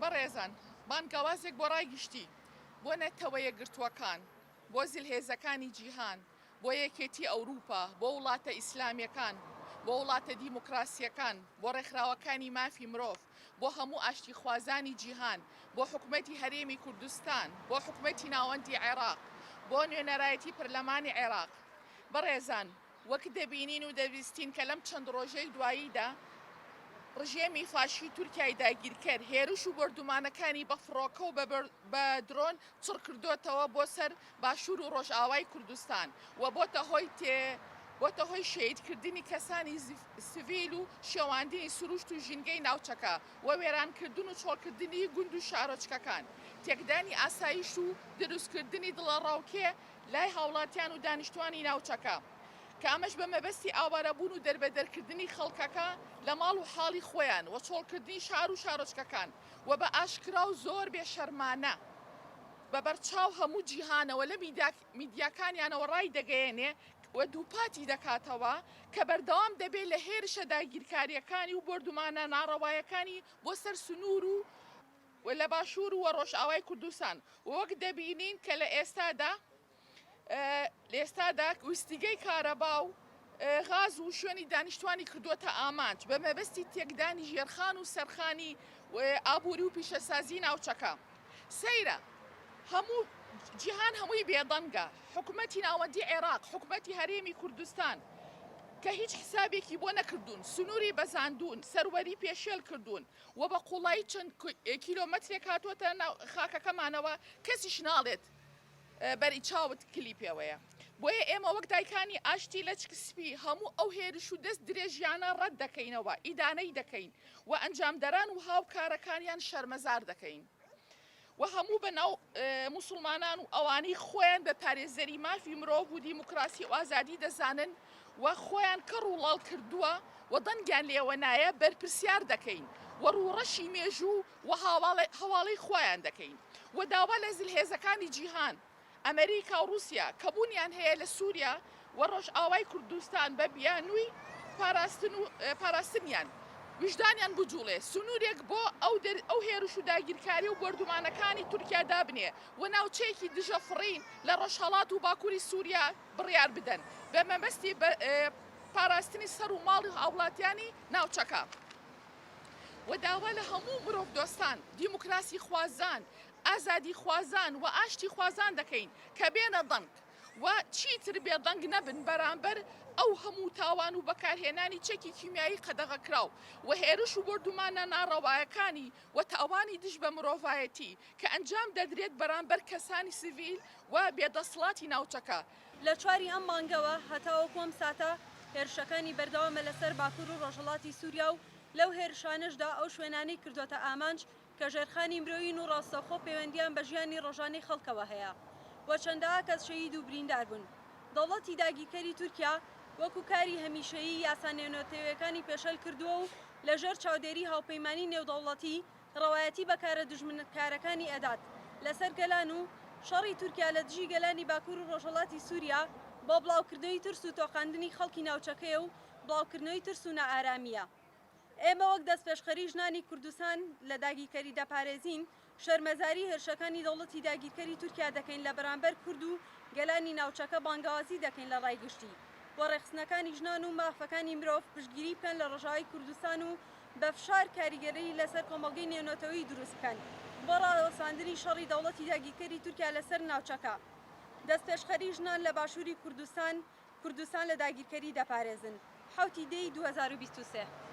بەڕێزان بانگاوازێک بۆ ڕایگشتی بۆ نەتەوە یەکگرتووەکان بۆ زیلهێزەکانی جیهان بۆ یەکێتی ئەوروپا بۆ وڵاتە ئیسلامیەکان بۆ وڵاتە دیموکراسیەکان بۆ ڕێکخراوەکانی مافی مرۆڤ بۆ هەموو ئاشتی خوازانی جیهان بۆ حکومەتی هەرێمی کوردستان بۆ حکومەتی ناوەندی عێراق بۆ نوێنەرایەتی پەرلەمانی عێراق بەڕێزان وەک دەبینین و دەبیستین کە لەم چەند ڕۆژەی دواییدا ڕژێمی فاشی تورکیای داگیرکرد هێرش و بەردومانەکانی بە فڕۆکە و بە درۆن چڕ کردوتەوە بۆ سەر باشوور و ڕۆژئاوای کوردستان و بۆتە هۆی شەیدکردنی کەسانی سڤیل و شێواندنی سروشت و ژینگەی ناوچەکە و وێرانکردن و چۆڵکردنی گوند و شارۆچکەکان تێکدانی ئاسایش و دروستکردنی دڵەڕاوکێ لای هاوڵاتیان و دانیشتوانی ناوچەکە کە ئەمەش بە مەبەستی ئاوارەبوون و دەربەدەرکردنی خەڵکەکە لە ماڵ و حاڵی خۆیان و چۆڵکردنی شار و شارۆچکەکان و بە ئاشکرا و زۆر بێشەرمانە بە بەرچاو هەموو جیهانەوە لە میدیاکانیانەوە ڕای دەگەیەنێ و دووپاتی دەکاتەوە کە بەردەوام دەبێت لە هێرشە داگیرکاریەکانی و بردومانە ناڕەوایەکانی بۆ سەر سنوور و لە باشوور و ڕۆژئاوای کوردستان وەک دەبینین کە لە ئێستادا ویستیگەی کارەبا و غاز و شوێنی دانیشتوانی کردووەتە ئامانج بە مەبەستی تێکدانی ژێرخان و سەرخانی ئابووری و پیشەسازی ناوچەکە سەیرە هەموو جیهان هەمووی بێدەنگە حکومەتی ناوەندی عێراق حکومەتی هەرێمی کوردستان کە هیچ حسابێکی بۆ نەکردوون سنووری بەزاندون سەروەری پێشێل کردوون و بە قوڵایی چەند کیلۆمەترێک هاتووەتە خاکەکەمانەوە کەسیش ناڵێت بەری چاوت کلیپەوەیە بۆیە ئێمە وەک دایکانی ئاشتی لە چکسپی هەموو ئەو هێرش و دەست درێژیانە ڕەت دەکەینەوە ئیدانەی دەکەین و ئەنجامدەران و هاوکارەکانیان شەرمەزار دەکەین و هەموو بەناو موسڵمانان و ئەوانەی خۆیان بە پارێزەری مافی مرۆڤ و دیموکراسی و ئازادی دەزانن و خۆیان کەڕ و ڵاڵ کردووە و دەنگیان لێوە نایە بەرپرسیار دەکەین و ڕوڕەشی مێژوو و هەواڵەی خۆیان دەکەین و داوا لە زیلهێزەکانی جیهان ئەمریکا و رووسیا کە بوونیان هەیە لە سووریا و ڕۆژئاوای کوردستان بە بیانووی پاراستنیان وجدانیان بجوڵێ سنوورێک بۆ ئەو هێرش و داگیرکاری و بەردومانەکانی تورکیا دابنێ و ناوچەیەکی دژە فڕین لە ڕۆژهەڵات و باکووری سووریا بڕیار بدەن بە مەبەستی پاراستنی سەر و ماڵی هاوڵاتیانی ناوچەکە و داوا لە هەموو مرۆڤ دۆستان دیموکراسی خوازان ئازادی خوازان و ئاشتی خوازان دەکەین کە بێنە دەنگ و چیتر بێدەنگ نەبن بەرامبەر ئەو هەموو تاوان و بەکارهێنانی چەکی کیمیایی قەدەغەکراو و هێرش و بردومانە ناڕەوایەکانی و تاوانی دژ بە مرۆڤایەتی کە ئەنجام دەدرێت بەرامبەر کەسانی سڤیل و بێدەسڵاتی ناوچەکە لە چواری ئەم مانگەوە هەتاوە کۆم ساتە هێرشەکانی بەردەوامە لەسەر باکوور و ڕۆژهەڵاتی سووریا و لەو هێرشانەشدا ئەو شوێنانەی کردوتە ئامانج کە ژێرخانی مرۆیین و ڕاستەخۆ پەیوەندیان بە ژیانی ڕۆژانەی خەڵکەوە هەیە و چەندەها کەس شەهید و بریندار بوون دەوڵەتی داگیرکەری تورکیا وەکو کاری هەمیشەیی یاسانێنەوەتەوەیەکانی پێشەل کردووە و لەژێر چاودێری هاوپەیمانی نێودەوڵەتی ڕەوایەتی بەکارە دژمنکارەکانی ئەدات لەسەر گەلان و شەڕی تورکیا لە دژی گەلانی باکوور و ڕۆژهەڵاتی سووریا بۆ بڵاوکردنەوەی ترس و تۆقاندنی خەڵکی ناوچەکەیە و بڵاوکردنەوەی ترس و نائارامیە ئێمە وەک دەستپێشخەری ژنانی کوردستان لە داگیرکەری دەپارێزین شەرمەزاری هێرشەکانی دەوڵەتی داگیرکەری تورکیا دەکەین لە بەرامبەر کورد و گەلانی ناوچەکە بانگاوازی دەکەین لە ڕایگشتی و ڕێخستنەکانی ژنان و مافەکانی مرۆڤ پشتگیری بکەن لە ڕۆژاوای کوردستان و بە فشار کاریگەری لەسەر کۆمەڵگەی نێونەتەوەی دروست بکەن بۆ ڕاوەساندنی شەڕی دەوڵەتی داگیرکەری تورکیا لەسەر ناوچەکە دەستپێشخەری ژنان لە باشووری کوردستان لە داگیرکەری دەپارێزن 7 دەی 2023